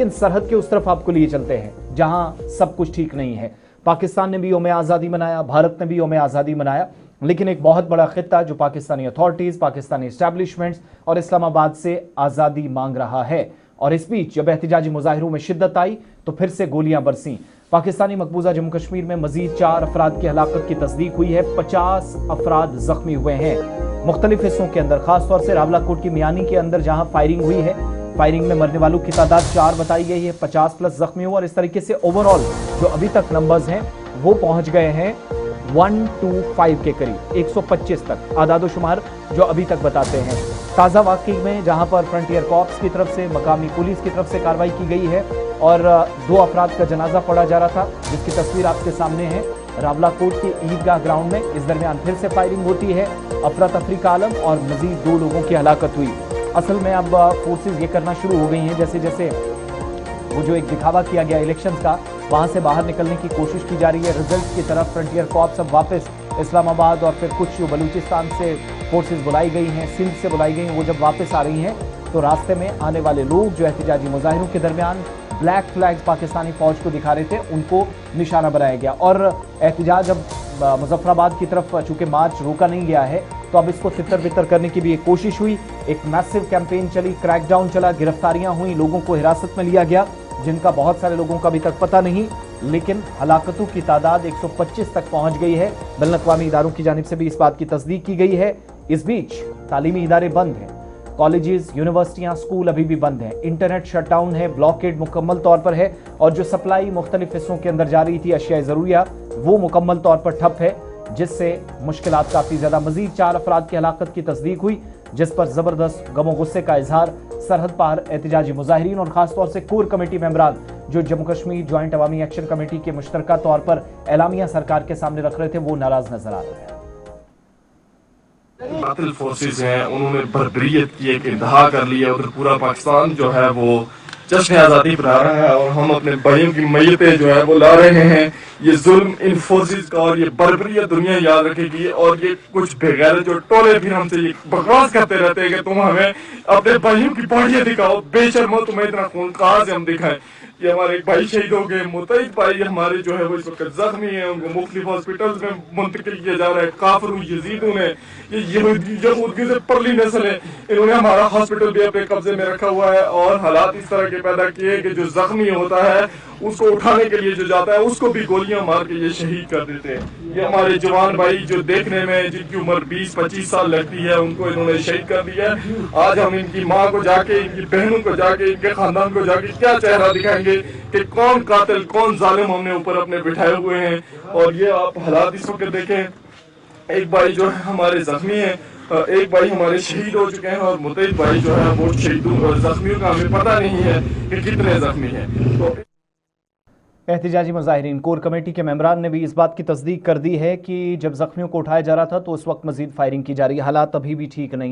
लेकिन सरहद के उस तरफ आपको लिए चलते हैं जहां सब कुछ ठीक नहीं है। पाकिस्तान ने भी यौम आज़ादी मनाया, भारत ने भी यौम आज़ादी मनाया, लेकिन एक बहुत बड़ा खित्ता जो पाकिस्तानी अथॉरिटीज, पाकिस्तानी एस्टैब्लिशमेंट्स और इस्लामाबाद से आज़ादी मांग रहा है। और इस बीच जब एहतिजाजी मुजाहिरों में शिद्दत आई तो फिर से गोलियां बरसीं। पाकिस्तानी मकबूजा जम्मू कश्मीर में मजीद 4 अफराद की हलाकत की तस्दीक हुई है। 50 अफराद जख्मी हुए हैं मुख्तलिफ हिस्सों के अंदर, खासतौर से रावलाकोट की मियानी के अंदर जहां फायरिंग हुई है। फायरिंग में मरने वालों की तादाद 4 बताई गई है, 50 प्लस जख्मी हुआ। और इस तरीके से ओवरऑल जो अभी तक नंबर्स हैं वो पहुंच गए हैं 125 के करीब, 125 तक आदादोशुमार जो अभी तक बताते हैं। ताज़ा वाक़ई में जहां पर फ्रंटियर कॉर्प्स की तरफ से, मकामी पुलिस की तरफ से कार्रवाई की गई है और 2 अफराद का जनाजा पड़ा जा रहा था, जिसकी तस्वीर आपके सामने है रावलाकोट के ईदगाह ग्राउंड में। इस दरमियान फिर से फायरिंग होती है, अफरा तफरी का आलम और मजीद 2 लोगों की हलाकत हुई। असल में अब फोर्सेज ये करना शुरू हो गई हैं, जैसे जैसे वो जो एक दिखावा किया गया इलेक्शंस का, वहां से बाहर निकलने की कोशिश की जा रही है। रिजल्ट की तरफ फ्रंटियर कॉर्प्स अब वापस इस्लामाबाद और फिर कुछ बलूचिस्तान से फोर्सेज बुलाई गई हैं, सिंध से बुलाई गई हैं, वो जब वापस आ रही हैं तो रास्ते में आने वाले लोग जो एहतिजाजी मुजाहिरों के दरमियान ब्लैक फ्लैग्स पाकिस्तानी फौज को दिखा रहे थे, उनको निशाना बनाया गया। और एहतिजाज अब मुजफ्फराबाद की तरफ चूंकि मार्च रोका नहीं गया है तो अब इसको तितर बितर करने की भी एक कोशिश हुई। एक मैसिव कैंपेन चली, क्रैकडाउन चला, गिरफ्तारियां हुई, लोगों को हिरासत में लिया गया जिनका बहुत सारे लोगों का अभी तक पता नहीं, लेकिन हलाकतों की तादाद 125 तक पहुंच गई है। बैनुल अक़वामी इदारों की जानिब से भी इस बात की तस्दीक की गई है। इस बीच तालीमी इदारे बंद हैं, कॉलेजेस, यूनिवर्सिटियां, स्कूल अभी भी बंद हैं, इंटरनेट शटडाउन है, ब्लॉकेड मुकम्मल तौर पर है और जो सप्लाई मुख्तलिफ हिस्सों के अंदर जा रही थी अशिया ज़रूरिया वो मुकम्मल तौर पर ठप है, जिससे मुश्किलात काफ़ी ज़्यादा। मजीद 4 अफराद की हलाकत की तस्दीक हुई, जिस पर ज़बरदस्त गमो गुस्से का इजहार सरहद पार एहतिजाजी मुजाहिरीन और ख़ासतौर से कोर कमेटी मेंबरान जो जम्मू कश्मीर जॉइंट अवामी एक्शन कमेटी के मुश्तरका तौर पर एलामिया सरकार के सामने रख रहे थे, वो नाराज नजर आ रहे हैं। बातिल फोर्सेस हैं, उन्होंने बर्बरियत की एक इंतहा कर लिया। उधर पूरा पाकिस्तान जो है वो जश्न आज़ादी बना रहा है और हम अपने भाइयों की मैयतें जो है वो ला रहे हैं। ये जुल्म इन फोर्सेस का और ये बर्बरियत दुनिया याद रखेगी। और ये कुछ बेगैरत जो टोले फिर हमसे ये बकवास करते रहते हैं कि तुम हमें अपने भाइयों की बॉडियां दिखाओ, बेशर्मो तुम्हें इतना खून कहाँ से हम दिखाएं। ये हमारे एक भाई शहीद हो गए, मुतैद भाई हमारे जो है वो इस वक्त जख्मी है, उनको मुख्तलिफ हॉस्पिटल्स में मुंतकिल किया जा रहा है। काफिर यजीदों ने, ये यहूदियों से परली नस्ल है, इन्होंने हमारा हॉस्पिटल भी अपने कब्जे में रखा हुआ है और हालात इस तरह के पैदा किए कि जो जख्मी होता है उसको उठाने के लिए जो जाता है उसको भी गोलियां मार के ये शहीद कर देते हैं। ये हमारे जवान भाई जो देखने में जिनकी उम्र 20-25 साल लगती है उनको इन्होंने शहीद कर दिया है। आज हम इनकी माँ को जाके, इनकी बहनों को जाके, इनके खानदान को जाके क्या चेहरा दिखाएंगे कि कौन कातिल, कौन जालिम हमने ऊपर अपने बिठाए हुए हैं। और ये आप हालात इस वक्त देखें, एक भाई जो है हमारे जख्मी है, एक भाई हमारे शहीद हो चुके हैं और मुतैद भाई जो है वो शहीदों जख्मियों का हमें पता नहीं है कि कितने जख्मी हैं। तो एहतिजाजी मुजाहिरीन कोर कमेटी के मेंबरान ने भी इस बात की तस्दीक कर दी है कि जब जख्मियों को उठाया जा रहा था तो उस वक्त मजीद फायरिंग की जा रही है, हालात अभी भी ठीक नहीं है।